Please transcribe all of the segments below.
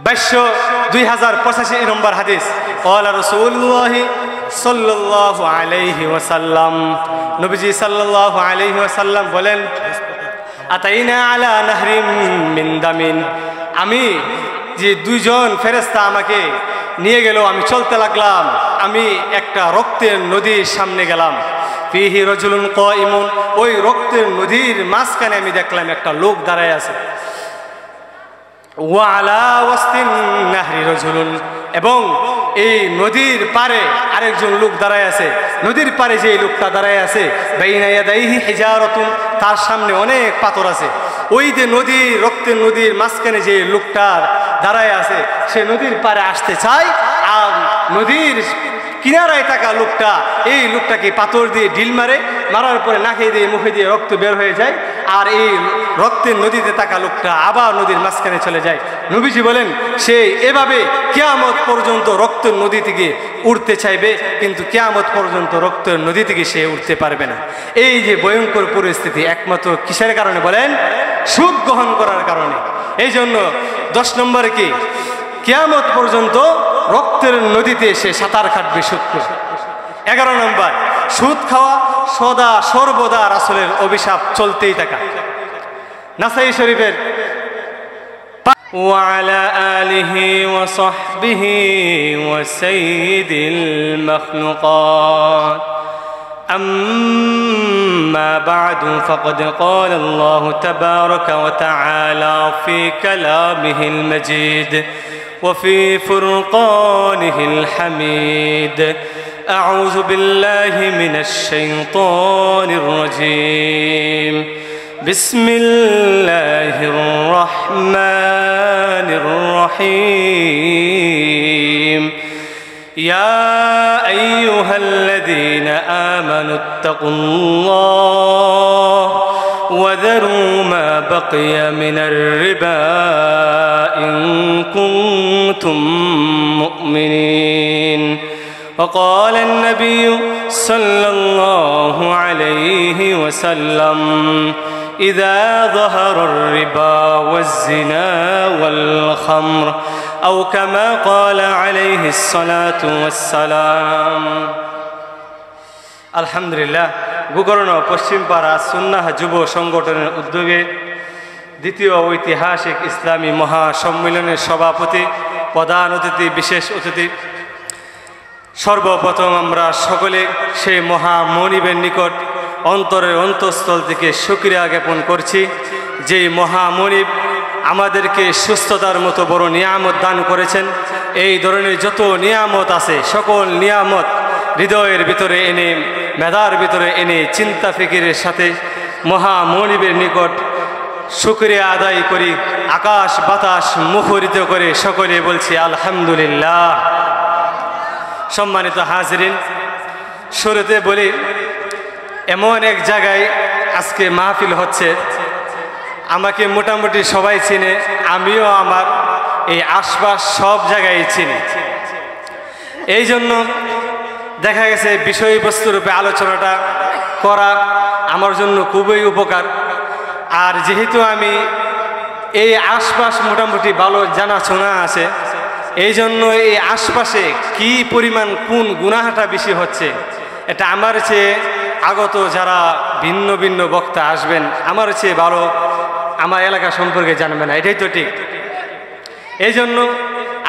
2085 নম্বর হাদিস, ক্বালা রাসূলুল্লাহ সাল্লাল্লাহু আলাইহি ওয়াসাল্লাম, নবীজি সাল্লাল্লাহু আলাইহি ওয়াসাল্লাম বলেন, আতাইনা আলা নাহরিম মিন দামিন, আমি যে দুইজন ফেরেশতা আমাকে নিয়ে গেল, আমি চলতে লাগলাম, আমি একটা রক্তের নদীর সামনে গেলাম, ফিহি রাজুলুন কাইমুন, ওই রক্তের নদীর মাঝখানে আমি দেখলাম একটা লোক দাঁড়ায় আছে, ওয়া আলা ওয়াসতিন নাহরি রাজুলুন, এবং এই নদীর পারে আরেকজন লোক দাঁড়ায় আছে। নদীর পারে যে লোকটা দাঁড়ায় আছে, বাইনা ইয়াদাইহি হিজারাতুন, তার সামনে অনেক পাথর আছে। ওই যে নদী, রক্তের নদীর মাঝখানে যে লোকটা দাঁড়ায় আছে, সে নদীর পারে আসতে চায়, আর নদীর কিনারায় থাকা লোকটা, এই লোকটাকে পাথর দিয়ে ঢিল মারে, মারার পরে নাকে দিয়ে মুখে দিয়ে রক্ত বের হয়ে যায়, আর এই রক্তের নদীতে থাকা লোকটা আবার নদীর মাঝখানে চলে যায়। নবীজি বলেন, সে এভাবে কিয়ামত পর্যন্ত রক্তের নদী থেকে উঠতে চাইবে, কিন্তু কিয়ামত পর্যন্ত রক্তের নদী থেকে সে উঠতে পারবে না। এই যে ভয়ঙ্কর পরিস্থিতি, একমাত্র কিসের কারণে বলেন? সুদ গ্রহণ করার কারণে। এই জন্য 10 নম্বরে কি, কিয়ামত পর্যন্ত রক্তের নদীতে সে সাঁতার কাটবে সুদ করে। 11 নম্বর, সুদ খাওয়া সদা সর্বদা রাসূলের অভিশাপ চলতেই থাকা। নাসাই শরীফের وعلى آله وصحبه وسيد المخلوقات أما بعد فقد قال الله تبارك وتعالى في كلامه المجيد وفي فرقانه الحميد أعوذ بالله من الشيطان الرجيم بسم الله الرحمن الرحيم يا أيها الذين آمنوا اتقوا الله وذروا ما بقي من الربا إن كنتم مؤمنين وقال النبي صلى الله عليه وسلم إذا ظهر الربا والزنا والخمر أو كما قال عليه الصلاة والسلام আলহামদুলিল্লাহ। গোকর্ণ পশ্চিমপাড়া সুন্নাহ যুব সংগঠনের উদ্যোগে দ্বিতীয় ঐতিহাসিক ইসলামী মহাসম্মেলনের সভাপতি, প্রধান অতিথি, বিশেষ অতিথি, সর্বপ্রথম আমরা সকলে সেই মহামনিবের নিকট অন্তরের অন্তঃস্থল থেকে শুকরিয়া জ্ঞাপন করছি, যে মহামনিব আমাদেরকে সুস্থতার মতো বড় নিয়ামত দান করেছেন। এই ধরনের যত নিয়ামত আছে, সকল নিয়ামত হৃদয়ের ভিতরে এনে, মেধার ভিতরে এনে, চিন্তা ফিকিরের সাথে মহামনিবের নিকট শুকরিয়া আদায় করি, আকাশ বাতাস মুখরিত করে সকলে বলছি আলহামদুলিল্লাহ। সম্মানিত হাজিরিন, শুরুতে বলি, এমন এক জায়গায় আজকে মাহফিল হচ্ছে, আমাকে মোটামুটি সবাই চিনে, আমিও আমার এই আশপাশ সব জায়গায় চিনি। এই জন্য দেখা গেছে বিষয়বস্তুরূপে আলোচনাটা করা আমার জন্য খুবই উপকার। আর যেহেতু আমি এই আশপাশ মোটামুটি ভালো জানাশোনা আছে, এই জন্য এই আশপাশে কি পরিমাণ কোন গুনাহটা বেশি হচ্ছে, এটা আমার চেয়ে আগত যারা ভিন্ন ভিন্ন বক্তা আসবেন, আমার চেয়ে ভালো আমার এলাকা সম্পর্কে জানবে না, এটাই তো ঠিক। এই জন্য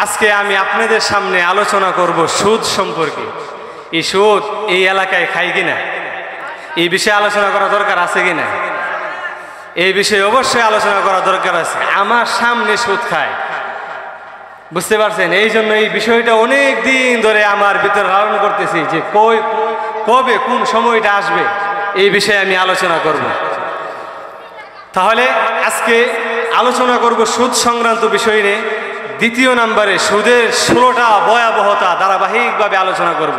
আজকে আমি আপনাদের সামনে আলোচনা করব সুদ সম্পর্কে। এই সুদ এই এলাকায় খাই কিনা, এই বিষয়ে আলোচনা করা দরকার আছে কিনা, এই বিষয়ে অবশ্যই আলোচনা করা দরকার আছে। আমার সামনে সুদ খায়, বুঝতে পারছেন? এই জন্য এই বিষয়টা অনেক দিন ধরে আমার ভিতরে ধারণ করতেছি, যে কবে কোন সময়টা আসবে, এই বিষয়ে আমি আলোচনা করব। তাহলে আজকে আলোচনা করব সুদ সংক্রান্ত বিষয় নিয়ে। দ্বিতীয় নম্বরে সুদের 16টা ভয়াবহতা ধারাবাহিকভাবে আলোচনা করব।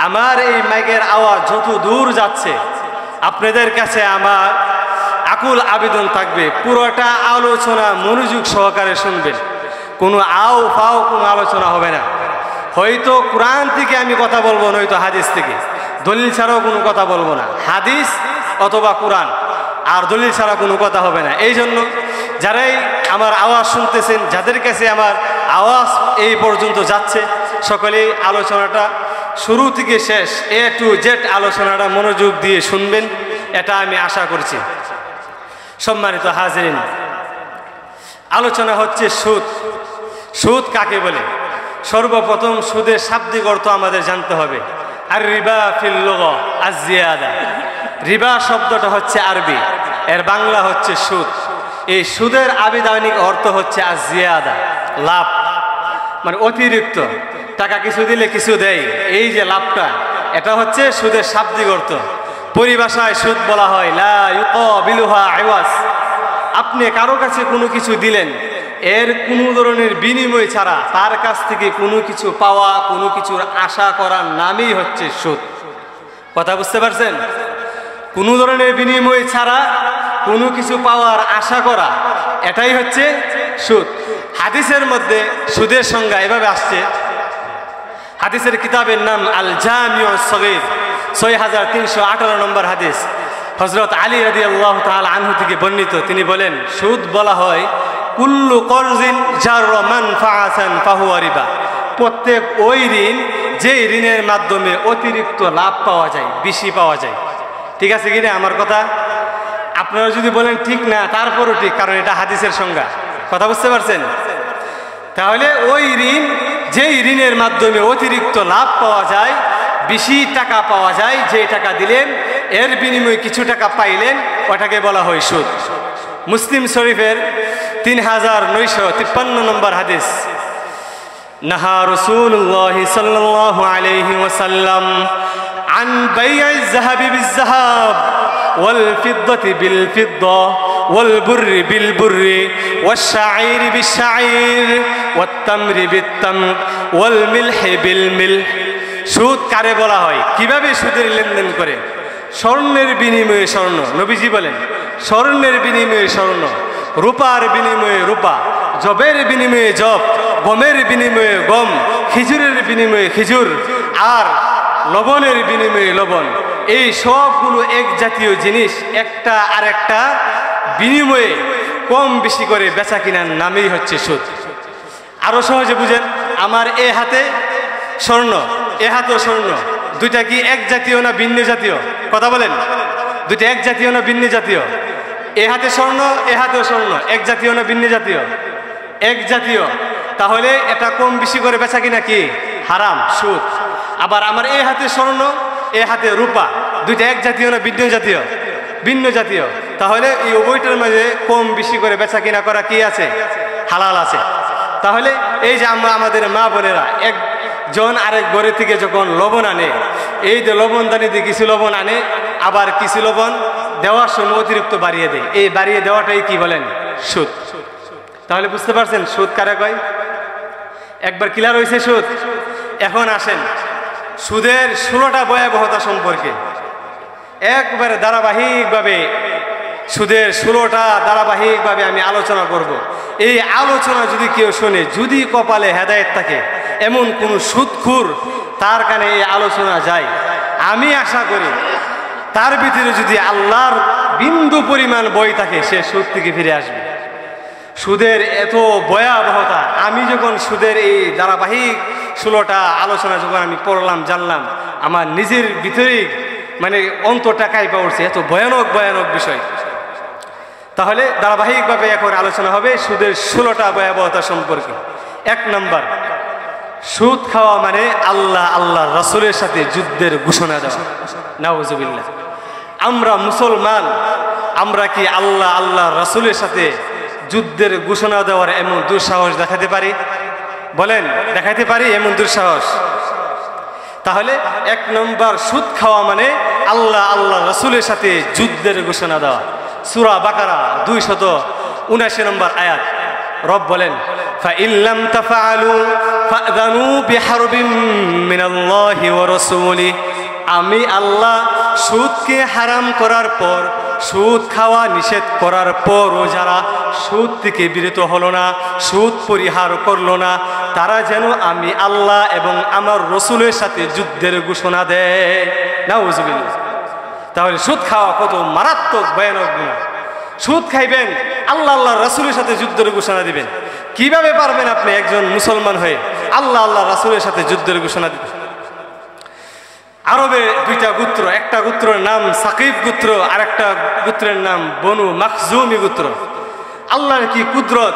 আমার এই মাইকের আওয়াজ যত দূর যাচ্ছে, আপনাদের কাছে আমার আকুল আবেদন থাকবে, পুরোটা আলোচনা মনোযোগ সহকারে শুনবেন। কোনো আও ফাও কোনো আলোচনা হবে না। হয়তো কোরআন থেকে আমি কথা বলবো, নয়তো হাদিস থেকে, দলিল ছাড়াও কোনো কথা বলবো না। হাদিস অথবা কোরআন আর দলিল ছাড়া কোনো কথা হবে না। এই জন্য যারাই আমার আওয়াজ শুনতেছেন, যাদের কাছে আমার আওয়াজ এই পর্যন্ত যাচ্ছে, সকলেই আলোচনাটা শুরু থেকে শেষ A to Z আলোচনাটা মনোযোগ দিয়ে শুনবেন, এটা আমি আশা করছি। সম্মানিত হাজিরিন, আলোচনা হচ্ছে সুদ। সুদ কাকে বলে? সর্বপ্রথম সুদের শাব্দিক অর্থ আমাদের জানতে হবে। আর রিবা ফিল লুগা আজ-জিয়াদা। রিবা শব্দটা হচ্ছে আরবি, এর বাংলা হচ্ছে সুদ। এই সুদের আবিধানিক অর্থ হচ্ছে আজ-জিয়াদা, লাভ, মানে অতিরিক্ত টাকা কিছু দিলে কিছু দেয়, এই যে লাভটা, এটা হচ্ছে সুদের শাব্দিক অর্থ। পরিভাষায় সুদ বলা হয় লা ইউকাবিলুহা ইওয়াজ। আপনি কারো কাছে কোনো কিছু দিলেন, এর কোনো ধরনের বিনিময় ছাড়া তার কাছ থেকে কোনো কিছু পাওয়া, কোনো কিছুর আশা করার নামই হচ্ছে সুদ। কথা বুঝতে পারছেন? কোনো ধরনের বিনিময় ছাড়া কোনো কিছু পাওয়ার আশা করা, এটাই হচ্ছে সুদ। হাদিসের মধ্যে সুদের সংজ্ঞা এভাবে আসছে। হাদিসের কিতাবের নাম আল জামিউস সগীর, 6318 নম্বর হাদিস। হযরত আলী রাদিয়াল্লাহু তাআলা আনহু থেকে বর্ণিত, তিনি বলেন, সুদ বলা হয় কুল্লু করজিন জাররা মানফাআতান ফাহুয়া রিবা। প্রত্যেক ওই ঋণ যে ঋণের মাধ্যমে অতিরিক্ত লাভ পাওয়া যায়, বেশি পাওয়া যায়। ঠিক আছে কিনা আমার কথা? আপনারা যদি বলেন ঠিক না, তারপরও ঠিক, কারণ এটা হাদিসের সংজ্ঞা। কথা বুঝতে পারছেন? তাহলে ওই ঋণ যেই ঋণের মাধ্যমে অতিরিক্ত লাভ পাওয়া যায়, বেশি টাকা পাওয়া যায়, যে টাকা দিলেন এর বিনিময়ে কিছু টাকা পাইলেন, ওটাকে বলা হয় সুদ। মুসলিম শরীফের 3953 নম্বর হাদিস। নাহা রাসূলুল্লাহ সাল্লাল্লাহু আলাইহি ওয়াসাল্লাম আন বাই'আজ যাহাবি বিয-যাহাব ওয়াল ফিদ্দাতি বিল ফিদ্দা ওয়াল বুররি বিল বুররি ওয়াশ শাঈরি বিশ শাঈর ওয়াত তামরি বিত তামর ওয়াল মিলহি বিল মিলহ। সুদ কারে বলা হয়? কিভাবে সুদের লেনদেন করে? স্বর্ণের বিনিময়ে স্বর্ণ, নবীজি বলেন স্বর্ণের বিনিময়ে স্বর্ণ, রূপার বিনিময়ে রূপা, জবের বিনিময়ে জব, গমের বিনিময়ে গম, খেজুরের বিনিময়ে খেজুর, আর লবণের বিনিময়ে লবণ। এই সবগুলো এক জাতীয় জিনিস, একটা আর একটা বিনিময়ে কম বেশি করে বেচা কিনার নামেই হচ্ছে সুদ। আরো সহজে বুঝেন, আমার এ হাতে স্বর্ণ, এ হাতেও স্বর্ণ, দুইটা কি এক জাতীয় না ভিন্ন জাতীয়? কথা বলেন, দুইটা এক জাতীয় না ভিন্ন জাতীয়? এ হাতে স্বর্ণ, এ হাতেও স্বর্ণ, এক জাতীয় না ভিন্ন জাতীয়? এক জাতীয়। তাহলে এটা কম বেশি করে বেচা কিনা কি? হারাম, সুদ। আবার আমার এ হাতে স্বর্ণ, এ হাতে রূপা, দুইটা এক জাতীয় না ভিন্ন জাতীয়? ভিন্ন জাতীয়। তাহলে এই উভয়টার মাঝে কম বেশি করে বেচা কিনা করা কি আছে? হালাল আছে। তাহলে এই যে আমরা আমাদের মা বোনেরা একজন আরেক ঘরে থেকে যখন লবণ আনে, এই যে লবণ দানি দিয়ে কিছু লবণ আনে, আবার কিছু লবণ দেওয়ার সময় অতিরিক্ত বাড়িয়ে দেয়, এই বাড়িয়ে দেওয়াটাই কি বলেন? সুদ। তাহলে বুঝতে পারছেন সুদ কারে কয়? একবার ক্লিয়ার হয়েছে সুদ। এখন আসেন সুদের 16টা ভয়াবহতা সম্পর্কে একবারে ধারাবাহিকভাবে, সুদের 16টা ধারাবাহিকভাবে আমি আলোচনা করব। এই আলোচনা যদি কেউ শোনে, যদি কপালে হেদায়েত থাকে, এমন কোন সুদখোর তার কানে এই আলোচনা যায়, আমি আশা করি তার ভিতরে যদি আল্লাহর বিন্দু পরিমাণ ভয় থাকে, সে সুদ থেকে ফিরে আসবে। সুদের এত ভয়াবহতা, আমি যখন সুদের এই ধারাবাহিক 16টা আলোচনা যখন আমি পড়লাম, জানলাম, আমার নিজের ভিতরেই মানে অন্তরটা কাঁপা উঠছে, এত ভয়ানক ভয়ানক বিষয়। তাহলে ধারাবাহিকভাবে এখন আলোচনা হবে সুদের 16টা ভয়াবহতা সম্পর্কে। 1 নম্বর, সুদ খাওয়া মানে আল্লাহ রাসূলের সাথে যুদ্ধের ঘোষণা দেওয়া। নাউজুবিল্লাহ। আমরা মুসলমান, আমরা কি আল্লাহ রাসূলের সাথে যুদ্ধের ঘোষণা দেওয়ার এমন দুঃসাহস দেখাতে পারি? বলেন, দেখাতে পারি এমন দুঃসাহস? তাহলে 1 নম্বর, সুদ খাওয়া মানে আল্লাহ রাসূলের সাথে যুদ্ধের ঘোষণা দেওয়া। সূরা বাকারা 279 নম্বর আয়াত, রব বলেন, فَإِن لَّمْ تَفْعَلُوا فَأْذَنُوا بِحَرْبٍ مِّنَ اللَّهِ وَرَسُولِهِ। আমি আল্লাহ সুদকে হারাম করার পর, সুদ খাওয়া নিষেধ করার পরও যারা সুদ থেকে বিরত হলো না, সুদ পরিহার করলো না, তারা যেন আমি আল্লাহ এবং আমার রসুলের সাথে যুদ্ধের ঘোষণা দেয়। নাউজুবিল্লাহ। তাহলে সুদ খাওয়া কত মারাত্মক ভয়ানক গুনাহ। সুদ খাইবেন, আল্লাহ আল্লাহ রাসূলের সাথে যুদ্ধের ঘোষণা দিবেন। কিভাবে পারবেন আপনি একজন মুসলমান হয়ে আল্লাহ আল্লাহ রাসূলের সাথে যুদ্ধের ঘোষণা দিবেন? আরবে দুইটা গোত্র, একটা গোত্রের নাম সাকিব গোত্র, আর একটা গোত্রের নাম বনু মাখজুমি গোত্র। আল্লাহর কি কুদরত!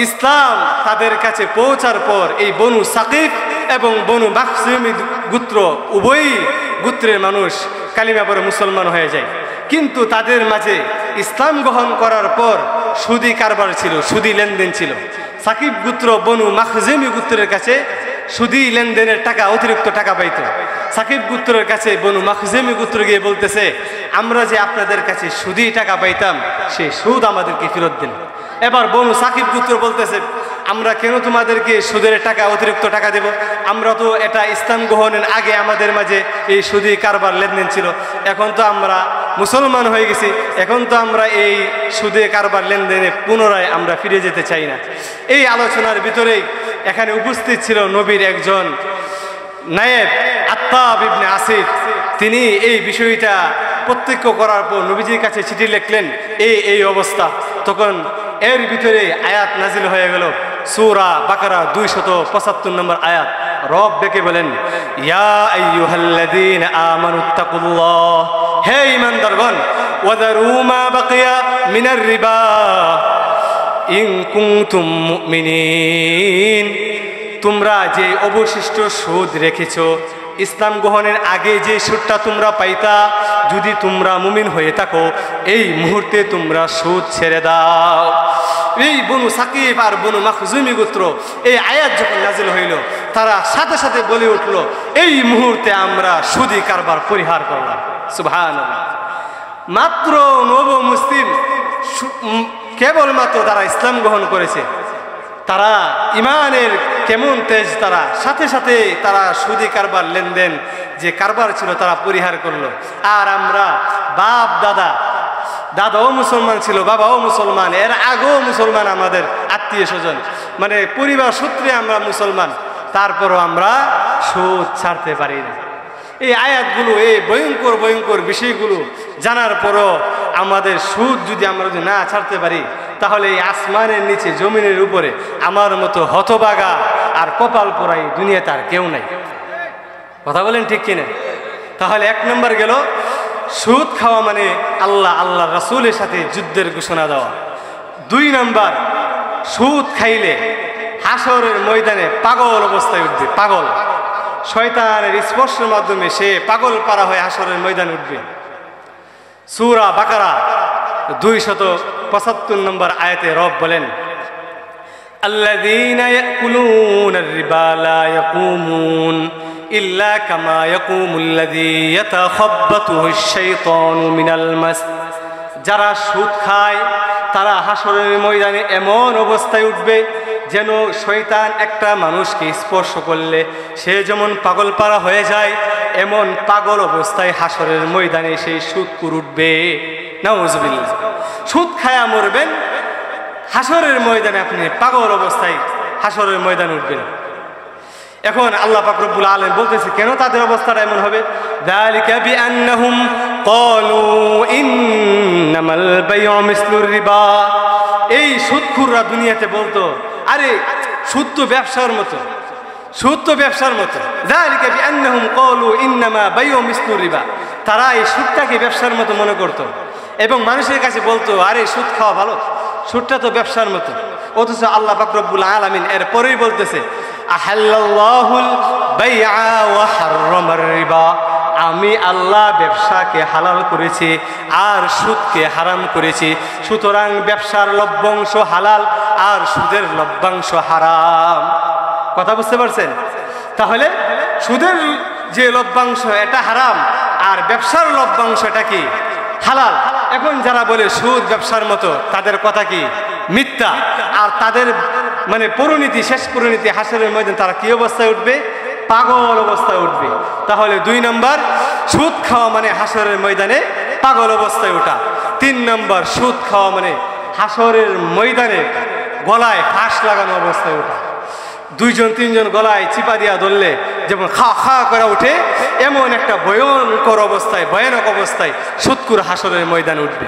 ইসলাম তাদের কাছে পৌঁছার পর এই বনু সাকিব এবং বনু মাখজুমি গোত্র উভয়ই গোত্রের মানুষ কালিমা পড়ে মুসলমান হয়ে যায়। কিন্তু তাদের মাঝে ইসলাম গ্রহণ করার পর সুদি কারবার ছিল, সুদি লেনদেন ছিল। সাকিব গোত্র বনু মাখজুমি গোত্রের কাছে সুদি লেনদেনের টাকা, অতিরিক্ত টাকা পাইত। সাকিব গোত্রের কাছে বনু মাখজুমি গোত্র গিয়ে বলতেছে, আমরা যে আপনাদের কাছে সুদি টাকা পাইতাম সেই সুদ আমাদেরকে ফেরত দিন। এবার বনু সাকিব গোত্র বলতেছে, আমরা কেন তোমাদেরকে সুদের টাকা, অতিরিক্ত টাকা দেব? আমরা তো এটা ইসলাম গ্রহণের আগে আমাদের মাঝে এই সুদি কারবার লেনদেন ছিল, এখন তো আমরা মুসলমান হয়ে গেছি, এখন তো আমরা এই সুদে কারবার লেনদেনে পুনরায় আমরা ফিরে যেতে চাই না। এই আলোচনার ভিতরেই এখানে উপস্থিত ছিল নবীর একজন নায়েব আত্তাব ইবনে আসিফ। তিনি এই বিষয়টা প্রত্যক্ষ করার পর নবীজির কাছে চিঠি লিখলেন, এই অবস্থা। তখন এর ভিতরে আয়াত নাজিল হয়ে গেল, সূরা বাকারা 275 নম্বর আয়াত। রব ডেকে বলেন, ইয়া আইয়ুহাল্লাযীনা আমানুত্তাকুল্লাহ, হে ঈমানদারগণ, ওয়াযারু মা বাকিয়া মিনার রিবা ইন কুনতুম মুমিনিন, তোমরা যে অবশিষ্ট সুদ রেখেছো ইসলাম গ্রহণের আগে যে সুদটা তোমরা পাইতা, যদি তোমরা মুমিন হয়ে থাকো এই মুহূর্তে তোমরা সুদ ছেড়ে দাও। এই বনু সাকিব আর বনু মাখজুমি গোত্র এই আয়াত যখন নাজিল হইল, তারা সাথে সাথে বলে উঠল, এই মুহূর্তে আমরা সুদি কারবার পরিহার করলাম। সুবহানাল্লাহ। মাত্র নব মুসলিম, কেবলমাত্র তারা ইসলাম গ্রহণ করেছে, তারা ইমানের কেমন তেজ, তারা সাথে সাথে তারা সুদি কারবার লেনদেন যে কারবার ছিল তারা পরিহার করলো। আর আমরা বাপ দাদাও মুসলমান ছিল, বাবাও মুসলমান, এর আগেও মুসলমান, আমাদের আত্মীয় স্বজন মানে পরিবার সূত্রে আমরা মুসলমান, তারপরও আমরা সুদ ছাড়তে পারি না। এই আয়াতগুলো, এই ভয়ঙ্কর ভয়ঙ্কর বিষয়গুলো জানার পরও আমাদের সুদ যদি আমরা যদি না ছাড়তে পারি, তাহলে এই আসমানের নিচে জমিনের উপরে আমার মতো হতবাগা আর কপাল পোড়াই দুনিয়াতে আর কেউ নাই। কথা বলেন ঠিক কিনা? তাহলে এক নম্বর গেল সুদ খাওয়া মানে আল্লাহ রাসূলের সাথে যুদ্ধের ঘোষণা দেওয়া। দুই নম্বর, সুদ খাইলে হাসরের ময়দানে পাগল অবস্থায় উঠবে, পাগল, শয়তানের স্পর্শের মাধ্যমে সে পাগল পারা হয়ে হাসরের ময়দানে উঠবে। সূরা বাকারা 275 নম্বর আয়াতে রব বলেন, আল্লাযীনা ইয়াকুলুনার রিবা লা ইয়াকুমুন ইল্লা কামা ইয়াকুমুল্লাযী ইয়াতাখাব্বাতুহুশ শাইতানু মিনাল মাস। যারা সুদ খায় তারা হাসরের ময়দানে এমন অবস্থায় উঠবে যেন শয়তান একটা মানুষকে স্পর্শ করলে সে যেমন পাগল পারা হয়ে যায়, এমন পাগল অবস্থায় হাসরের ময়দানে সেই সুদখোর উঠবে। নাউযুবিল্লাহ। সুদ খায়া মরবেন, হাসরের ময়দানে আপনি পাগল অবস্থায় হাসরের ময়দানে উঠবেন। এখন আল্লাহ পাক রব্বুল আলামিন বলতেছে কেন তাদের অবস্থাটা এমন হবে, যালিকা বিআন্নাহুম ক্বালু ইন্নামাল বাইউ মিসলুর রিবা। এই সুদখোররা দুনিয়াতে বলতো, আরে সুদ তো ব্যবসার মতো, সুদ তো ব্যবসার মতো। যালিকা বিআন্নাহুম ক্বালু ইন্নামা বাইউ মিসলুর রিবা। তারা এই সুদটাকে ব্যবসার মতো মনে করত এবং মানুষের কাছে বলতো, আরে সুদ খাওয়া ভালো, সুদটা তো ব্যবসার মতো। অথচ আল্লাহ পাক রব্বুল আলামিন এর পরেই বলতেছে, আহাল্লাল্লাহুল বাইআ ওয়া হাররামার রিবা। আমি আল্লাহ ব্যবসাকে হালাল করেছি আর সুদকে হারাম করেছি, সুতরাং ব্যবসার লভ্যাংশ হালাল আর সুদের লভ্যাংশ হারাম। কথা বুঝতে পারছেন? তাহলে সুদের যে লভ্যাংশ এটা হারাম আর ব্যবসার লভ্যাংশ এটা কি হালাল। এখন যারা বলে সুদ ব্যবসার মতো, তাদের কথা কি মিথ্যা, আর তাদের মানে পরিণতি, শেষ পরিণতি হাসরের ময়দানে তারা কি অবস্থায় উঠবে? পাগল অবস্থায় উঠবে। তাহলে দুই নম্বর, সুদ খাওয়া মানে হাসরের ময়দানে পাগল অবস্থায় ওঠা। তিন নম্বর, সুদ খাওয়া মানে হাসরের ময়দানে গলায় ফাঁস লাগানো অবস্থায় ওঠা। দুইজন তিনজন গলায় চিপা দিয়া ধরলে যেমন খা খা করে উঠে, এমন একটা ভয়ঙ্কর অবস্থায়, ভয়ানক অবস্থায় সুদখোর হাসরের ময়দানে উঠবে।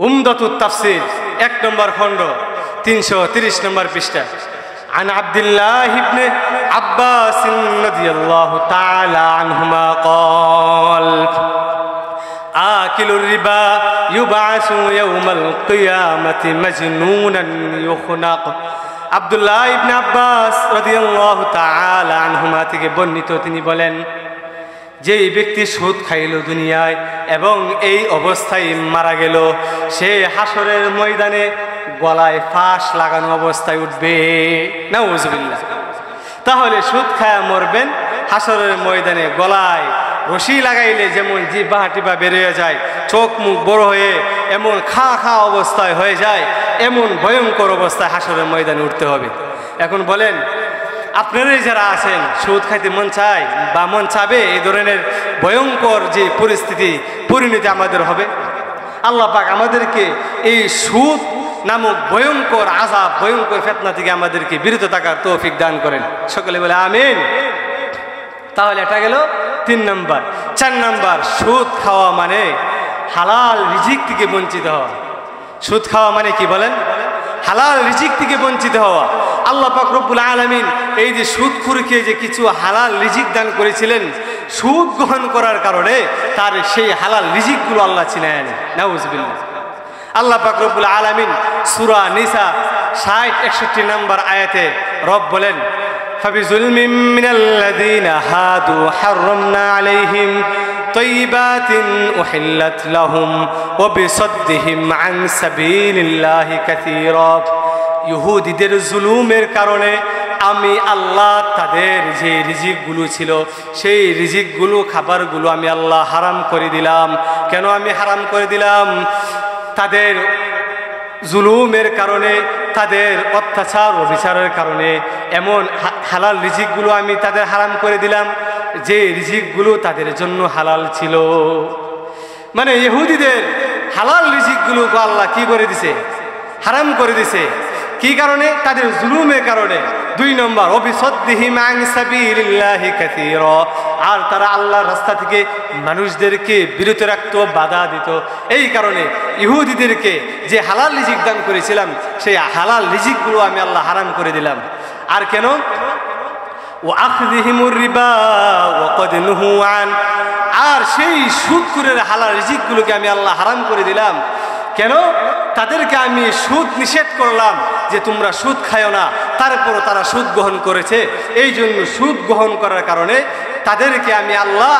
উমদাতুত তাফসির 1 নম্বর খণ্ড 330 নম্বর পৃষ্ঠা। عن عبد الله بن عباس رضي الله تعالى عنهما قال آكل الربا يبعث يوم القيامة مجنونا يخنق। আব্দুল্লাহ ইবনে আব্বাস রাদিয়াল্লাহু তাআলা আনহুমা থেকে বর্ণিত, তিনি বলেন, যেই ব্যক্তি সুদ খাইল দুনিয়ায় এবং এই অবস্থায় মারা গেল, সে হাসরের ময়দানে গলায় ফাঁস লাগানো অবস্থায় উঠবে। নাউজুবিল্লাহ। তাহলে সুদ খায়া মরবেন, হাসরের ময়দানে গলায় রশি লাগাইলে যেমন জিহ্বা টিপা বেরিয়ে যায়, চোখ মুখ বড় হয়ে এমন খা খা অবস্থায় হয়ে যায়, এমন ভয়ঙ্কর অবস্থায় হাসরের ময়দানে উঠতে হবে। এখন বলেন, আপনারাই যারা আছেন, সুদ খাইতে মন চায় বা মন চাবে, এই ধরনের ভয়ঙ্কর যে পরিণতি আমাদের হবে? আল্লাহ পাক আমাদেরকে এই সুদ নামক ভয়ঙ্কর আযাব, ভয়ঙ্কর ফিতনা থেকে আমাদেরকে বিরত থাকার তৌফিক দান করেন। সকলে বলে আমিন। তাহলে এটা গেল 3 নম্বর। 4 নম্বর, সুদ খাওয়া মানে হালাল রিজিক থেকে বঞ্চিত হওয়া। সুদ খাওয়া মানে কি বলেন? হালাল রিজিক থেকে বঞ্চিত হওয়া। আল্লাহ পাক রব্বুল আলামিন এই যে সুদখোরকে যে কিছু হালাল রিজিক দান করেছিলেন, সুদ গ্রহণ করার কারণে তার সেই হালাল রিজিকগুলো আল্লাহ ছিনায় নেন। নাউজুবিল্লাহ। আল্লাহ পাক রব্বুল আলামিন সূরা নিসা 60-61 নম্বর আয়াতে রব বলেন, ফাবিজুলমিন মিনাল্লাযীনা হাদু হাররামনা আলাইহিম তয়্যিবাতিন উহিল্লাত লাহুম ওয়া বিসাদ্দিহিম আন সাবিলিল্লাহি কাসীরা। ইহুদিদের জুলুমের কারণে আমি আল্লাহ তাদের যে রিজিকগুলো ছিল, সেই রিজিকগুলো, খাবারগুলো আমি আল্লাহ হারাম করে দিলাম। কেন আমি হারাম করে দিলাম? তাদের জুলুমের কারণে, তাদের অত্যাচার অবিচারের কারণে এমন হালাল রিজিকগুলো আমি তাদের হারাম করে দিলাম, যে রিজিকগুলো তাদের জন্য হালাল ছিল। মানে ইহুদিদের হালাল রিজিকগুলোকে আল্লাহ কি করে দিছে? হারাম করে দিছে। কি কারণে? তাদের জুলুমের কারণে। 2 নম্বর, ওয়াবিসাদ্দিহিম আন সাবিলিল্লাহি কাসীরা। আর তারা আল্লাহর রাস্তা থেকে মানুষদেরকে বিরত রাখত, বাধা দিত। এই কারণে ইহুদিদেরকে যে হালাল রিজিক দান করেছিলাম, সেই হালাল রিজিকগুলো আমি আল্লাহ হারাম করে দিলাম। আর কেন? ওয়া আখযিহিমুর রিবা ওয়া ক্বাদ নুহু আন। আর সেই সুদখোরের হালাল রিজিকগুলোকে আমি আল্লাহ হারাম করে দিলাম। কেন? তাদেরকে আমি সুদ নিষেধ করলাম যে তোমরা সুদ খায়ো না, তারপরও তারা সুদ গ্রহণ করেছে। এই জন্য সুদ গ্রহণ করার কারণে তাদেরকে আমি আল্লাহ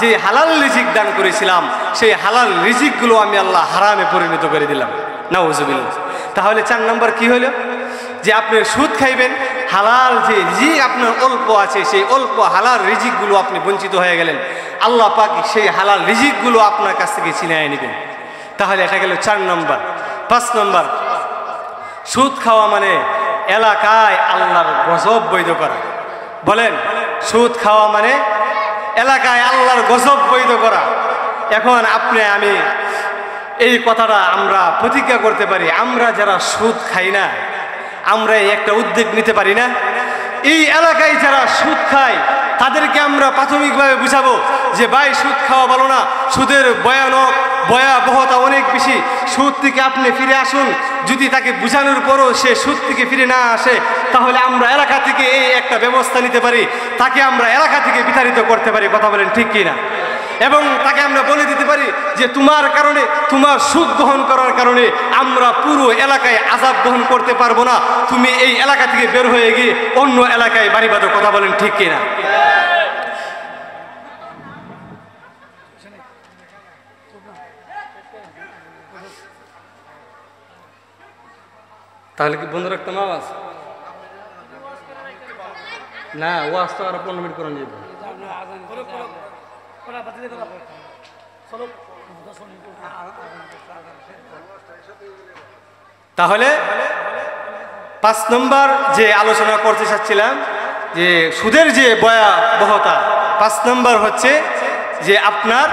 যে হালাল রিজিক দান করেছিলাম, সেই হালাল রিজিকগুলো আমি আল্লাহ হারামে পরিণত করে দিলাম। নাউজুবিল্লাহ। তাহলে 4 নম্বর কি হলো? যে আপনি সুদ খাইবেন, হালাল যে রিজিক আপনার অল্প আছে, সেই অল্প হালাল রিজিকগুলো আপনি বঞ্চিত হয়ে গেলেন। আল্লাহ পাক সেই হালাল রিজিকগুলো আপনার কাছ থেকে ছিনিয়ে নেবেন। তাহলে এটা গেল 4 নম্বর। 5 নম্বর, সুদ খাওয়া মানে এলাকায় আল্লাহর গজব বৈধ করা। বলেন, সুদ খাওয়া মানে এলাকায় আল্লাহর গজব বৈধ করা। এখন আপনি আমি এই কথাটা আমরা প্রতিজ্ঞা করতে পারি, আমরা যারা সুদ খাই না, আমরা একটা উদ্যোগ নিতে পারি না? এই এলাকায় যারা সুদ খায় তাদেরকে আমরা প্রাথমিকভাবে বুঝাবো যে ভাই, সুদ খাওয়া ভালো না, সুদের ভয়াবহতা অনেক বেশি, সুদ থেকে আপনি ফিরে আসুন। যদি তাকে বুঝানোর পরও সে সুদ থেকে ফিরে না আসে, তাহলে আমরা এলাকা থেকে এই একটা ব্যবস্থা নিতে পারি, তাকে আমরা এলাকা থেকে বিতাড়িত করতে পারি। কথা বলেন ঠিক কিনা? এবং তাকে আমরা বলে দিতে পারি যে তোমার কারণে, তোমার সুদ গ্রহণ করার কারণে আমরা পুরো এলাকায় আযাব গ্রহণ করতে পারবো না, তুমি এই এলাকা থেকে বের হয়ে গিয়ে অন্য এলাকায় বাড়ি বাঁধো। কথা বলেন ঠিক কিনা? তাহলে কি বন্ধ রাখতাম আওয়াজ? না, ওয়াজ তো আর 15 মিনিট করেন যাবে। তাহলে 5 নম্বর যে আলোচনা করতে চাচ্ছিলাম, যে সুদের যে ভয়াবহতা, 5 নম্বর হচ্ছে যে আপনার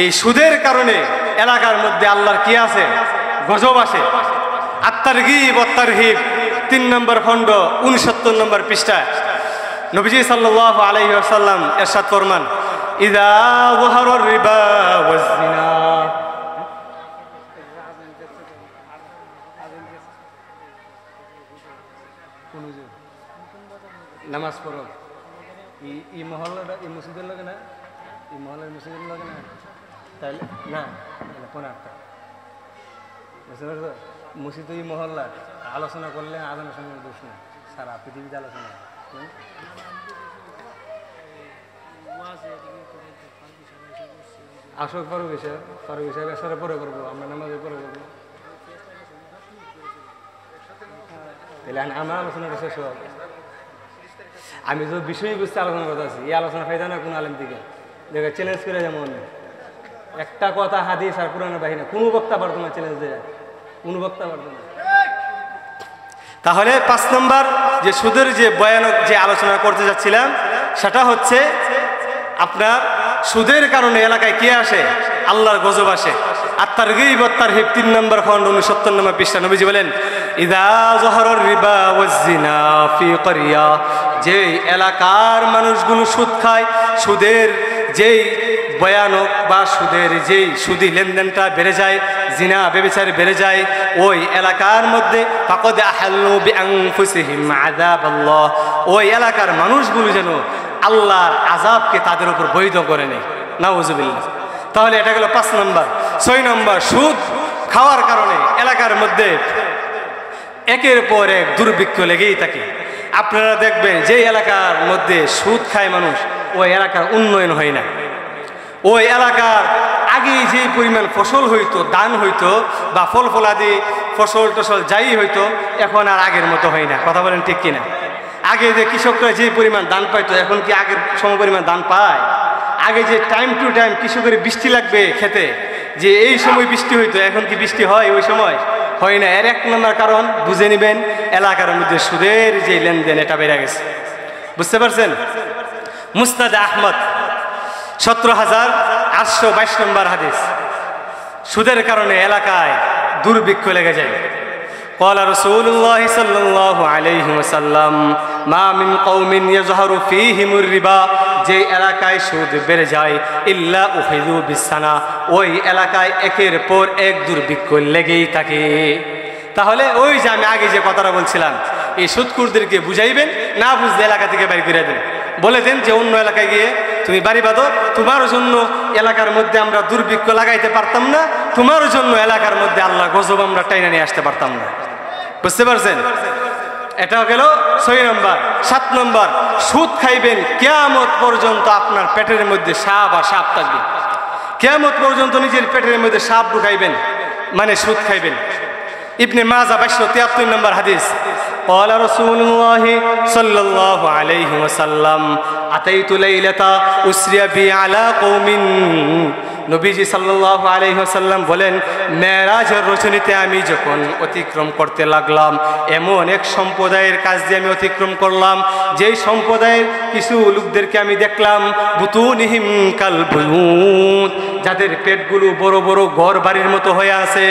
এই সুদের কারণে এলাকার মধ্যে আল্লাহর কি আছে? গজব আসে। আত-তারগীব ওয়াত-তারহীব 3 নম্বর খণ্ড 69 নম্বর পৃষ্ঠায় নবীজি সাল্লাল্লাহু আলাইহি ওয়াসাল্লাম ইরশাদ ফরমান, ইযা যাহারার রিবা ওয়াজ-জিনা। কোন নামাজ পড়ো এই মহল্লাটা এই মসজিদের লাগে না, এই মহল্লার মসজিদের লাগে না, তাহলে না কোন একটা বুঝতে পারছো? মসজিদ এই মহল্লা আলোচনা করলে আজানের সঙ্গে দোষ নেই, সারা পৃথিবীতে আলোচনা। আসক ফারুক হিসাব এসরে পরে করবো, আমরা নামাজে পরে করবো, তাহলে আমার আলোচনাটা শেষ হওয়া। আমি তো বিষয় বুঝতে আলোচনা করতে আছি, এই আলোচনা ফায়দা না কোনো আলেম থেকে দেখে চ্যালেঞ্জ করে, যেমন একটা কথা হাদিস আর কোরআনের বাহিনী কোনো বক্তা পারতো না চ্যালেঞ্জ দেয়, কোনো বক্তা পারতো না। তাহলে 5 নম্বর যে সুদের যে ভয়ানক যে আলোচনা করতে যাচ্ছিলাম সেটা হচ্ছে আপনার সুদের কারণে এলাকায় কে আসে? আল্লাহর গজব আসে। আর তারগীব ওয়াত তারহিব 3 নম্বর খণ্ড 69 নম্বর পৃষ্ঠা নবীজি বলেন, ইযা যাহারার রিবা ওয়াজ জিনা ফি ক্বরিয়া, যে এলাকার মানুষগুলো সুদ খায়, সুদের যেই ভয়ানক বা সুদের যেই সুদি লেনদেনটা বেড়ে যায়, জিনা ব্যভিচার বেড়ে যায়, ওই এলাকার মধ্যে ফাকাদ আহাল্লু বিআনফুসিহিম আযাবাল্লাহ, ওই এলাকার মানুষগুলো যেন আল্লাহর আযাবকে তাদের উপর বৈধ করে নেয়, নাউযুবিল্লাহ। তাহলে এটা গেল 5 নম্বর। 6 নম্বর, সুদ খাওয়ার কারণে এলাকার মধ্যে একের পর এক দুর্ভিক্ষ লেগেই থাকে। আপনারা দেখবেন যে এলাকার মধ্যে সুদ খায় মানুষ, ওই এলাকার উন্নয়ন হয় না। ওই এলাকার আগে যে পরিমাণ ফসল হইতো, দান হইতো বা ফল ফলাদি ফসল টসল যাই হইতো, এখন আর আগের মতো হয় না। কথা বলেন ঠিক কিনা? আগে যে কৃষকরা যে পরিমাণ দান পাইতো, এখন কি আগের সম পরিমাণ দান পায়? আগে যে টাইম টু টাইম কৃষকের বৃষ্টি লাগবে খেতে, যে এই সময় বৃষ্টি হইতো, এখন কি বৃষ্টি হয়? ওই সময় হয় না। এর 1 নম্বর কারণ বুঝে নেবেন, এলাকার মধ্যে সুদের যে লেনদেন এটা বেড়ে গেছে। বুঝতে পারছেন? মুসনাদে আহমদ 17,822 নম্বর হাদিস, সুদের কারণে এলাকায় দুর্ভিক্ষ লেগে যায়। قال رسول الله صلى الله عليه وسلم ما من قوم يظهر فيهم الربا, যে এলাকায় সুদ বেড়ে যায়, ইল্লা উখিযু বিসানা, ওই এলাকায় একের পর এক দুর্ভিক্ষ লেগেই থাকে। তাহলে ওই যে আমি আগে যে কথাটা বলছিলাম, এই সুদখোরদেরকে বুঝাইবেন, না বুঝলে এলাকা থেকে বাইর করে দেন, বলে দেন যে অন্য এলাকায় গিয়ে তুমি বাড়ি বাঁধো, তোমার জন্য এলাকার মধ্যে আমরা দুর্ভিক্ষ লাগাইতে পারতাম না, তোমার জন্য এলাকার মধ্যে আল্লাহ গজব আমরা টাইনা নিয়ে আসতে পারতাম না। বুঝতে পারছেন? এটা গেল 6 নম্বর। 7 নম্বর, সুদ খাইবেন কিয়ামত পর্যন্ত আপনার পেটের মধ্যে সাপ আর সাপ থাকবে। কিয়ামত পর্যন্ত নিজের পেটের মধ্যে সাপ ঢুকাইবেন, মানে সুদ খাইবেন। ইবনে মাজাহ 273 নম্বর হাদিস, قال رسول الله صلى الله عليه وسلم أتيت ليلة أسري بي على قوم, নবীজি সাল্লাল্লাহু আলাইহি ওয়াসাল্লাম বলেন, মেরাজের রজনীতে আমি যখন অতিক্রম করতে লাগলাম, এমন এক সম্প্রদায়ের কাছ দিয়ে আমি অতিক্রম করলাম, যেই সম্প্রদায়ের কিছু লোকদেরকে আমি দেখলাম, বুতুনিহিম কাল বুয়ুত, যাদের পেটগুলো বড় বড় ঘর বাড়ির মতো হয়ে আছে,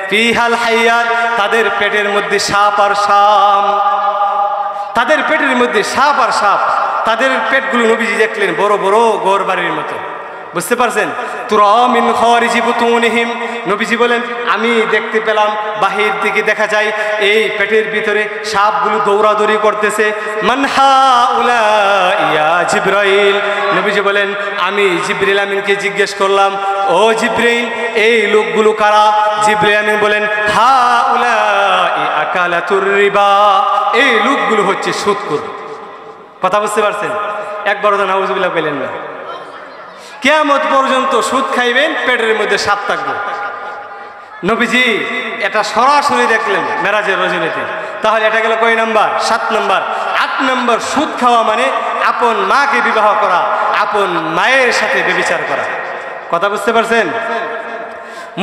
ফিহাল হাইয়াত, তাদের পেটের মধ্যে সাপ আর সাপ, তাদের পেটের মধ্যে সাপ আর সাপ, তাদের পেটগুলো নবীজি দেখলেন বড় বড় ঘর বাড়ির মতো। বুঝতে পারছেন? তুরা মিন খারিজি বুতুনিহিম, নবীজি বলেন আমি দেখতে পেলাম, বাহির থেকে দেখা যায় এই পেটের ভিতরে সাপগুলো দৌড়াদৌড়ি করতেছে। মান হাউলা ইয়া জিবরাইল, নবীজি বলেন আমি জিবরিল আমিনকে জিজ্ঞেস করলাম, ও জিবরাইল এই লোকগুলো কারা? জিবরিল আমিন বলেন হাউলা আকালাতুর রিবা, এই লোকগুলো হচ্ছে সুদখোর। কথা বুঝতে পারছেন? একবারও তো নাউজুবিল্লাহ বললেন না। কিয়ামত পর্যন্ত সুদ খাইবেন, পেটের মধ্যে সাপ থাকবে। নবীজি এটা সরাসরি দেখলেন মেরাজের রজনীতে। তাহলে এটা গেল কয় নাম্বার? 7 নাম্বার। 8 নাম্বার, সুদ খাওয়া মানে আপন মাকে বিবাহ করা, আপন মায়ের সাথে ব্যভিচার করা। কথা বুঝতে পারছেন?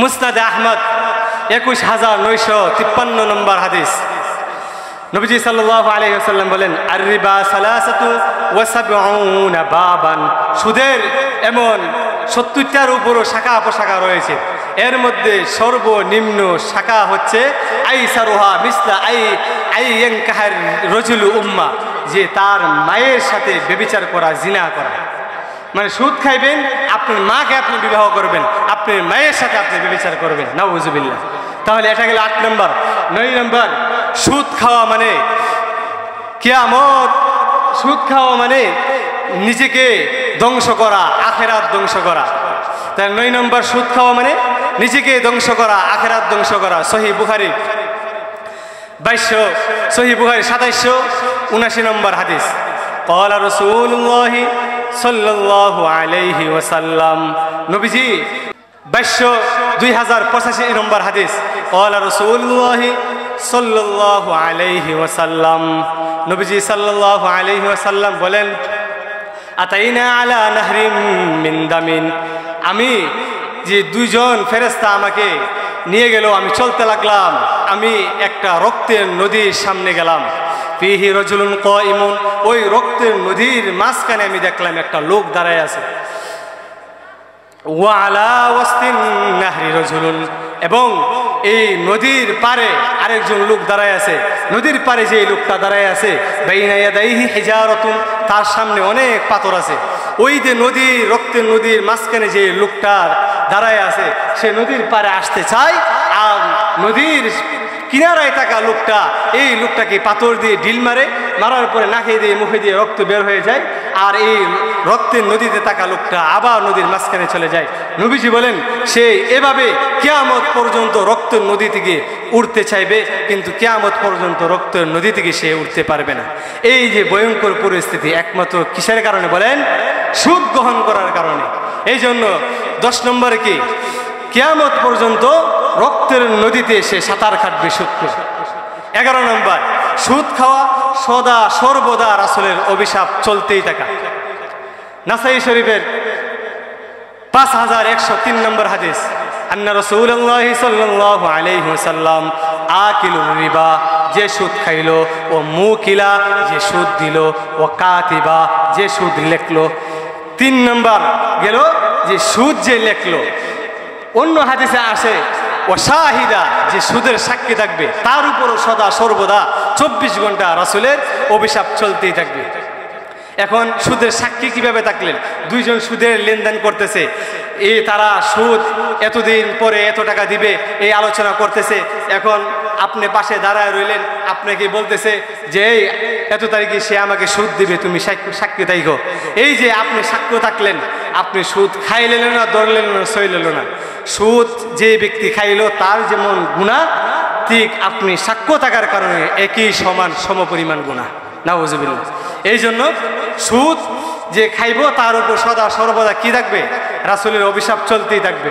মুসনাদে আহমদ 21,953 নম্বর হাদিস, নবীজি সাল্লাল্লাহু আলাইহি ওয়াসাল্লাম বলেন, আর রিবা সালাসাতু ওয়া সাবউনা বাবান, সুদের এমন 70টার উপরও শাখা উপশাখা রয়েছে। এর মধ্যে সর্বনিম্ন শাখা হচ্ছে আইসারুহা মিসলা আইয়ানকাহার রজুলু উম্মা, যে তার মায়ের সাথে ব্যভিচার করা, জিনা করা। মানে সুদ খাইবেন, আপনার মাকে আপনি বিবাহ করবেন, আপনার মায়ের সাথে আপনি ব্যভিচার করবেন, নাউযুবিল্লাহ। তাহলে এটা গেল 8 নম্বর। 9 নম্বর, সুদ খাওয়া মানে কিয়ামত, সুদ খাওয়া মানে নিজেকে ধ্বংস করা, আখেরাত ধ্বংস করা। তাই 9 নম্বর, সুদ খাওয়া মানে নিজেকে ধ্বংস করা, আখেরাত ধ্বংস করা। সহিহ বুখারী 2200, সহিহ বুখারী 2779 নম্বর হাদিস। ক্বালা রাসূলুল্লাহি সাল্লাল্লাহু আলাইহি ওয়াসাল্লাম, নবীজি 2085 নম্বর হাদিস। ক্বালা রাসূলুল্লাহি সাল্লাল্লাহু আলাইহি ওয়াসাল্লাম, নবীজি সাল্লাল্লাহু আলাইহি ওয়াসাল্লাম বলেন, আতাইনা আলা নাহরিম মিন দামিন, আমি যে 2জন ফেরেশতা আমাকে নিয়ে গেল, আমি চলতে লাগলাম, আমি একটা রক্তের নদীর সামনে গেলাম। ফিহি রাজুলুন কাইমুন, ওই রক্তের নদীর মাঝখানে আমি দেখলাম একটা লোক দাঁড়ায় আছে। ওয়া আলা ওয়াসতিন নাহরি রাজুলুন, এবং এই নদীর পারে আরেকজন লোক দাঁড়ায় আছে। নদীর পারে যে লোকটা দাঁড়ায় আছে, বাইনা ইয়াদাইহি হিজারাতুন, তার সামনে অনেক পাথর আছে। ওই যে নদী, রক্তের নদীর মাঝখানে যে লোকটা দাঁড়ায় আছে, সে নদীর পারে আসতে চায়, আর নদীর কিনারায় থাকা লোকটা এই লোকটাকে পাথর দিয়ে ঢিল মারে, মারার পরে নাকে দিয়ে মুখে দিয়ে রক্ত বের হয়ে যায়, আর এই রক্তের নদীতে থাকা লোকটা আবার নদীর মাঝখানে চলে যায়। নবীজি বলেন, সে এভাবে কিয়ামত পর্যন্ত রক্তের নদী থেকে উঠতে চাইবে, কিন্তু কিয়ামত পর্যন্ত রক্তের নদী থেকে সে উঠতে পারবে না। এই যে ভয়ঙ্কর পরিস্থিতি একমাত্র কিসের কারণে বলেন? সুদ গ্রহণ করার কারণে। এই জন্য 10 নম্বরে কি, কিয়ামত পর্যন্ত রক্তের নদীতে সে সাঁতার কাটবে সুদ করে। 11 নম্বর, সুদ খাওয়া সদা সর্বদা রাসূলের অভিশাপ চলতেই থাকা। নাসাই শরীফের 5103 নম্বর হাদিস, আন্না রাসূলুল্লাহি সাল্লাল্লাহু আলাইহি ওয়াসাল্লাম আকিলুর রিবা, যে সুদ খাইলো, ও মুকিলা, যে সুদ দিল, ও কাতিবা, যে সুদ লেখলো। 3 নম্বর গেল যে সুদ যে লেখলো। অন্য হাদিসে আসে ও শাহিদা, যে সুদের সাক্ষী থাকবে, তার উপরও সদা সর্বদা 24 ঘন্টা রাসূলের অভিশাপ চলতেই থাকবে। এখন সুদের সাক্ষী কিভাবে থাকলেন? 2জন সুদের লেনদেন করতেছে, তারা সুদ এতদিন পরে এত টাকা দিবে এই আলোচনা করতেছে। এখন আপনি পাশে দাঁড়ায় রইলেন, আপনাকে বলতেছে যে এই এত তারিখে সে আমাকে সুদ দিবে, তুমি সাক্ষী থাইকো। এই যে আপনি সাক্ষ্য থাকলেন, আপনি সুদ খাইলেন না, ধরলেন না, সইলেন না। সুদ যে ব্যক্তি খাইলো তার যেমন গুনাহ, ঠিক আপনি সাক্ষ্য থাকার কারণে একই সমান সমপরিমাণ গুনাহ। নাউজুবিল্লাহ। এই জন্য সুদ যে খাইব তার উপর সদা সর্বদা কি থাকবে? রাসূলের অভিশাপ চলতেই থাকবে।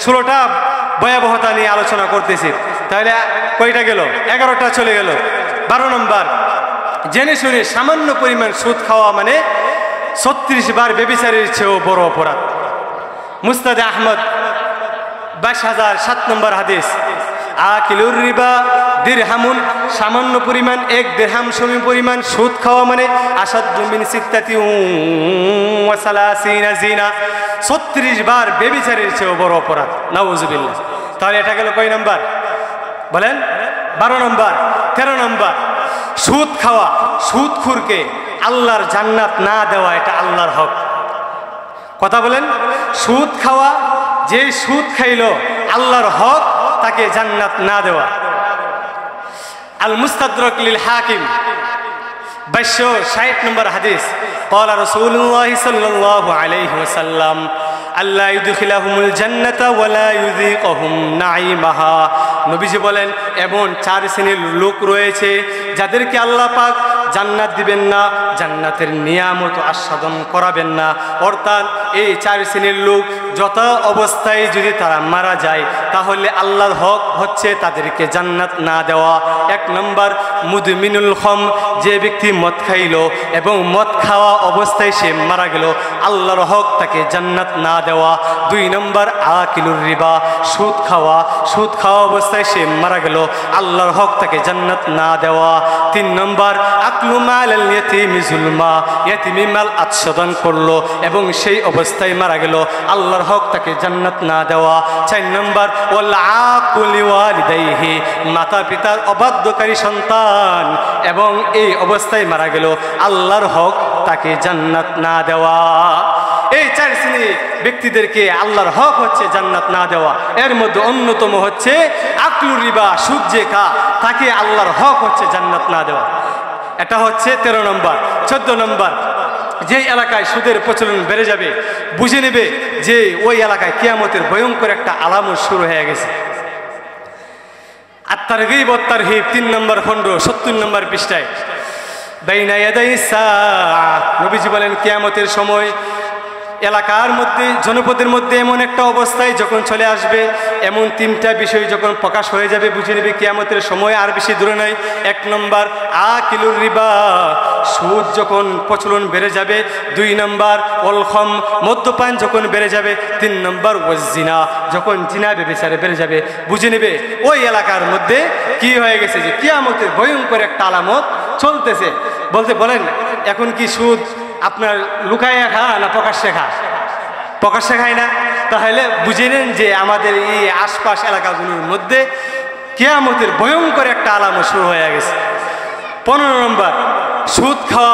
16টা ভয়াবহতা নিয়ে আলোচনা করতেছি, তাহলে কয়টা গেল? 11টা চলে গেল। 12 নম্বর, জেনে শুনে সামান্য পরিমাণ সুদ খাওয়া মানে 36 বার ব্যভিচারের চেয়েও বড় অপরাধ। মুসনাদে আহমদ 22,007 নম্বর হাদিস, আকিলুর রিবা দিরহামুন, সামান্য পরিমাণ 1 দিরহাম সম পরিমাণ সুদ খাওয়া মানে আসাদ্দু মিন সিত্তাতি ওয়া সালাসিনা জিনা, 36 বার ব্যভিচারের চেয়েও বড় অপরাধ। নাউজুবিল্লাহ। তাহলে এটা গেল কয় নাম্বার বলেন? 12 নম্বর। 13 নম্বর, সুদ খাওয়া, সুদখোরকে আল্লাহর জান্নাত না দেওয়া, এটা আল্লাহর হক। কথা বলেন? সুদ খাওয়া, যে সুদ খাইলো আল্লাহর হক, তাকে জান্নাত না দেওয়া। আল মুস্তাদরাক লিল হাকিম 2260 নম্বর হাদিস, ক্বালা রাসূলুল্লাহি সাল্লাল্লাহু আলাইহি ওয়াসাল্লাম, আল্লাহ ইউদখিলাহুমুল জান্নাতা ওয়া লা ইউযিকুহুম নাঈমাহা, নবীজি বলেন এমন 4 শ্রেণীর লোক রয়েছে যাদেরকে আল্লাহ পাক জান্নাত দিবেন না, জান্নাতের নিয়ামত আস্বাদন করাবেন না। অর্থাৎ এই 4 শ্রেণীর লোক যত অবস্থায় যদি তারা মারা যায়, তাহলে আল্লাহর হক হচ্ছে তাদেরকে জান্নাত না দেওয়া। 1 নম্বর, মুদমিনুল খম, যে ব্যক্তি মদ খাইলো এবং মদ খাওয়া অবস্থায় সে মারা গেল, আল্লাহর হক তাকে জান্নাত না দেওয়া। 2 নম্বর, আকিলুর রিবা, সুদ খাওয়া অবস্থায় সে মারা গেল, আল্লাহর হক তাকে জান্নাত না দেওয়া। 3 নম্বর, আকলু মালাল ইয়াতীমি যুলমা, ইয়াতীমি মাল আচ্ছাদন করলো এবং সেই অবস্থায় মারা গেল, আল্লাহর হক তাকে জান্নাত না দেওয়া। 4 নম্বর, ওয়াল আকুল লিওয়ালিদাইহি, মাতা পিতার অবাধ্যকারী সন্তান এবং এই অবস্থায় মারা গেল, আল্লাহর হক তাকে জান্নাত না দেওয়া। এই 4 শ্রেণীর ব্যক্তিদেরকে আল্লাহর হক হচ্ছে জান্নাত না দেওয়া। এর মধ্যে অন্যতম হচ্ছে আকলুর রিবা, সুদ যে খা, তাকে আল্লাহর হক হচ্ছে জান্নাত না দেওয়া। এটা হচ্ছে 13 নম্বর। 14 নম্বর, যে এলাকায় সুদের প্রচলন বেড়ে যাবে বুঝে নেবে যে ওই এলাকায় কিয়ামতের ভয়ঙ্কর একটা আলামত শুরু হয়ে গেছে। আত-তারগীব ওয়াত-তারহীব 3 নম্বর খণ্ড 70 নম্বর পৃষ্ঠায়, বাইনা ইয়াদাই সাআ, নবীজি বলেন কিয়ামতের সময় এলাকার মধ্যে জনপদের মধ্যে এমন একটা অবস্থায় যখন চলে আসবে, এমন 3টা বিষয় যখন প্রকাশ হয়ে যাবে বুঝে নেবে কিয়ামতের সময় আর বেশি দূরে নয়। 1 নম্বর আকিলুর রিবা, সুদ যখন প্রচলন বেড়ে যাবে। 2 নম্বর ওয়াল খাম, মদ্যপান যখন বেড়ে যাবে। 3 নম্বর ওয়াজ-জিনা, যখন জিনা ব্যভিচার বেড়ে যাবে বুঝে নেবে ওই এলাকার মধ্যে কি হয়ে গেছে, যে কিয়ামতের ভয়ঙ্কর একটা আলামত চলতেছে। বলেন এখন কি সুদ আপনার লুকাইয়া খা না প্রকাশ্যে খা? প্রকাশ্যে খায় না। তাহলে বুঝে নেন যে আমাদের এই আশপাশ এলাকাগুলোর মধ্যে কিয়ামতের ভয়ঙ্কর একটা আলামত শুরু হয়ে গেছে। 15 নম্বর, সুদ খাওয়া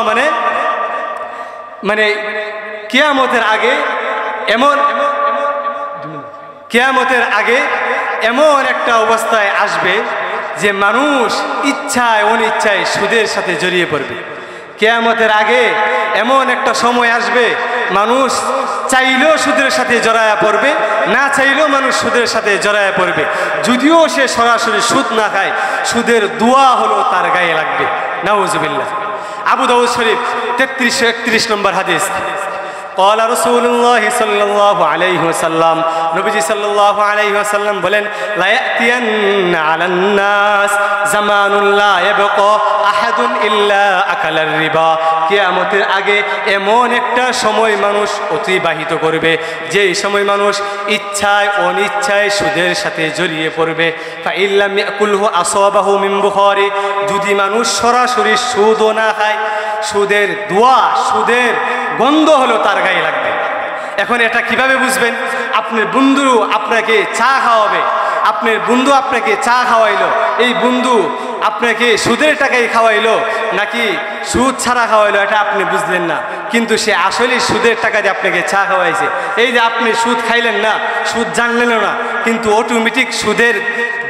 মানে কিয়ামতের আগে এমন একটা অবস্থায় আসবে যে মানুষ ইচ্ছায় অনিচ্ছায় সুদের সাথে জড়িয়ে পড়বে। কিয়ামতের আগে এমন একটা সময় আসবে মানুষ চাইলেও সুদের সাথে জড়ায়া পড়বে, না চাইলেও মানুষ সুদের সাথে জড়ায়া পড়বে। যদিও সে সরাসরি সুদ না খায়, সুদের দোয়া হলো তার গায়ে লাগবে। নাউজুবিল্লাহ। আবু দাউদ শরীফ 3331 নম্বর হাদিস, قال رسول الله صلى الله عليه وسلم, নবীজি সাল্লাল্লাহু আলাইহি ওয়াসাল্লাম বলেন, লা ইয়াতিয়ান্না আলান নাস জামানুন লা ইয়াবকা আহাদুন ইল্লা আকালার রিবা, কিয়ামতের আগে এমন একটা সময় মানুষ অতিবাহিত করবে যেই সময় মানুষ ইচ্ছায় অনিচ্ছায় সুদের সাথে জড়িয়ে পড়বে। ফা ইল্লাম ইয়াকুলহু আসাবাহু মিন বুখারি, যদি মানুষ সরাসরি সুদও না খায়, সুদের দোয়া সুদের গন্ধ হলো তার গায়ে লাগবে। এখন এটা কিভাবে বুঝবেন? আপনার বন্ধু আপনাকে চা খাওয়াবে, আপনার বন্ধু আপনাকে চা খাওয়াইলো, এই বন্ধু আপনাকে সুদের টাকায় খাওয়াইলো নাকি সুদ ছাড়া খাওয়াইলো এটা আপনি বুঝলেন না, কিন্তু সে আসলে সুদের টাকা দিয়ে আপনাকে চা খাওয়াইছে। এই যে আপনি সুদ খাইলেন না, সুদ জানলেন না, কিন্তু অটোমেটিক সুদের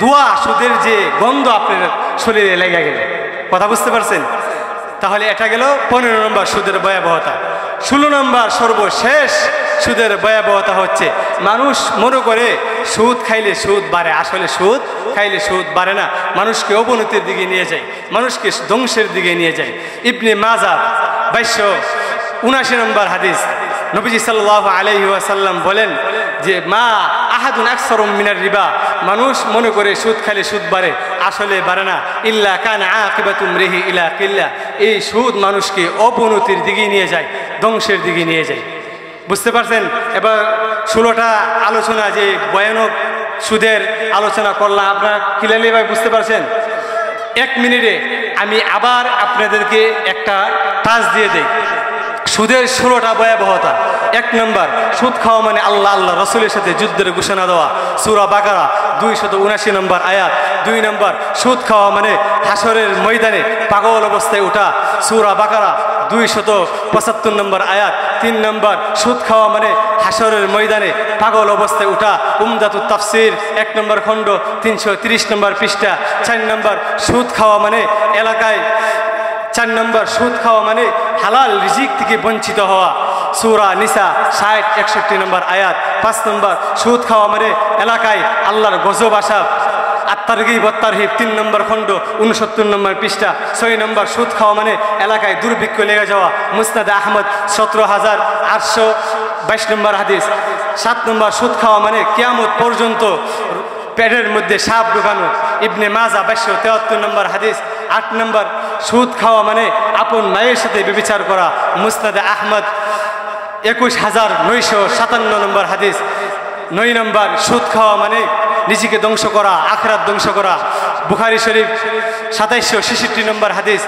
দোয়া সুদের যে গন্ধ আপনার শরীরে লেগে গেল। কথা বুঝতে পারছেন? তাহলে এটা গেল 15 নম্বর সুদের ভয়াবহতা। 16 নম্বর সর্বশেষ সুদের ভয়াবহতা হচ্ছে মানুষ মনে করে সুদ খাইলে সুদ বাড়ে, আসলে সুদ খাইলে সুদ বাড়ে না, মানুষকে অবনতির দিকে নিয়ে যায়, মানুষকে ধ্বংসের দিকে নিয়ে যায়। ইবনে মাজাহ 2279 নম্বর হাদিস, নবীজি সাল্লাল্লাহু আলাইহি ওয়াসাল্লাম বলেন যে মা আহাদুন আকসারু মিনার রিবা, মানুষ মনে করে সুদ খাইলে সুদ বাড়ে, আসলে বাড়ে না। ইল্লা কানা আকিবাতুম রিহি ইলা কিল্লা, এই সুদ মানুষকে অবনতির দিকে নিয়ে যায়, ধ্বংসের দিকে নিয়ে যায়। বুঝতে পারছেন? এবার 16টা আলোচনা যে ভয়ানক সুদের আলোচনা করলাম, আপনারা ক্লিয়ারলি ভাই বুঝতে পারছেন? 1 মিনিটে আমি আবার আপনাদেরকে একটা টাচ দিয়ে দেই সুদের 16টা ভয়াবহতা। 1 নম্বর, সুদ খাওয়া মানে আল্লাহ রসুলের সাথে যুদ্ধের ঘোষণা দেওয়া, সূরা বাকারা 279 নম্বর আয়াত। 2 নম্বর, সুদ খাওয়া মানে হাসরের ময়দানে পাগল অবস্থায় ওঠা, সূরা বাকারা 275 নম্বর আয়াত। 3 নম্বর, সুদ খাওয়া মানে হাসরের ময়দানে পাগল অবস্থায় ওঠা, উমদাতুত তাফসির 1 নম্বর খণ্ড 330 নম্বর পৃষ্ঠা। 4 নম্বর, সুদ খাওয়া মানে এলাকায় 4 নম্বর, সুদ খাওয়া মানে হালাল রিজিক থেকে বঞ্চিত হওয়া, সূরা নিসা 60-61 নম্বর আয়াত। 5 নম্বর, সুদ খাওয়া মানে এলাকায় আল্লাহর গজব আসা, আত-তারগীব ওয়াত-তারহীব 3 নম্বর খণ্ড 69 নম্বর পৃষ্ঠা। 6 নম্বর, সুদ খাওয়া মানে এলাকায় দুর্ভিক্ষ লেগে যাওয়া, মুসনাদ আহমদ 17822 নম্বর হাদিস। 7 নম্বর, সুদ খাওয়া মানে কিয়ামত পর্যন্ত পেটের মধ্যে সাপ ঢুকানো, ইবনে মাজাহ 273 নম্বর হাদিস। 8 নম্বর, সুদ খাওয়া মানে আপন মায়ের সাথে ব্যভিচার করা, মুসনাদ আহমদ 21957 নম্বর হাদিস। 9 নম্বর, সুদ খাওয়া মানে নিজেকে ধ্বংস করা, আখিরাত ধ্বংস করা, বুখারী শরীফ 2766 নম্বর হাদিস।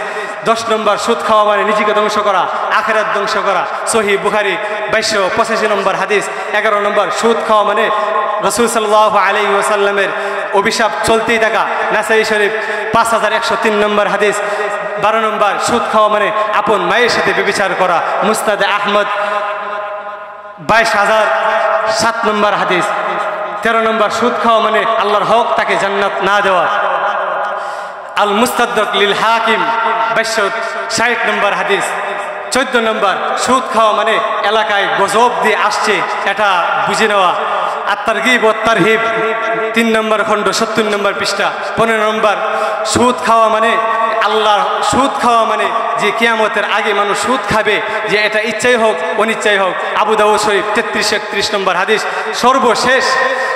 10 নম্বর, সুদ খাওয়া মানে নিজেকে ধ্বংস করা, আখিরাত ধ্বংস করা, সহিহ বুখারী 2285 নম্বর হাদিস। 11 নম্বর, সুদ খাওয়া মানে রাসূল সাল্লাল্লাহু আলাইহি ওয়াসাল্লামের অভিশাপ চলতেই থাকা, নাসাই শরীফ 5103 নম্বর হাদিস। 12 নম্বর, সুদ খাওয়া মানে আপন মায়ের সাথে ব্যভিচার করা, মুসনাদ আহমদ 22007 নম্বর হাদিস। 13 নম্বর, সুদ খাওয়া মানে আল্লাহর হক তাকে জান্নাত না দেওয়া, আল মুস্তাদরাক লিল হাকিম 6260 নম্বর হাদিস। 14 নম্বর, সুদ খাওয়া মানে এলাকায় গজব দিয়ে আসছে এটা বুঝে নেওয়া। আত-তারগীব ওয়াত তারহিব 3 নম্বর খণ্ড 70 নম্বর পৃষ্ঠা। 15 নম্বর, সুদ খাওয়া মানে আল্লাহ, সুদ খাওয়া মানে যে কিয়ামতের আগে মানুষ সুদ খাবে, যে এটা ইচ্ছাই হোক অনিচ্ছাই হোক। আবু দাউদ শরীফ 3331 নম্বর হাদিস। সর্বশেষ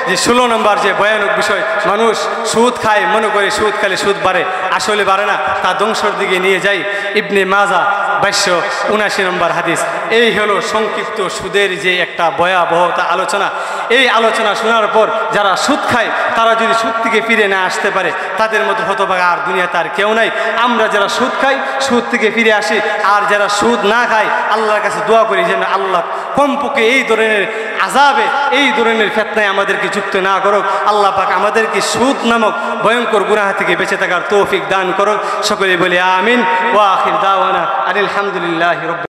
যে 16 নম্বর যে ভয়ানক বিষয়, মানুষ সুদ খায় মনে করে সুদ খেলে সুদ বাড়ে, আসলে বাড়ে না, তা ধ্বংসের দিকে নিয়ে যায়। ইবনে মাজা 2279 নম্বর হাদিস। এই হলো সংক্ষিপ্ত সুদের যে একটা ভয়াবহতা আলোচনা। এই আলোচনা শোনার পর যারা সুদ খায় তারা যদি সুদ থেকে ফিরে না আসতে পারে, তাদের মতো হতভাগা আর দুনিয়াতে আর কেউ নাই। আমরা যারা সুদ খাই সুদ থেকে ফিরে আসি, আর যারা সুদ না খায় আল্লাহর কাছে দোয়া করি যেন আল্লাহ কমপক্ষে এই ধরনের আযাবে, এই ধরনের ফিতনায় আমাদেরকে যুক্ত না করুক। আল্লাহ পাক আমাদেরকে সুদ নামক ভয়ঙ্কর গুনাহ থেকে বেঁচে থাকার তৌফিক দান করুক। সকলে বলি আমিন। ওয়া আখির দাওয়ানা আলহামদুলিল্লাহি রাব্বিল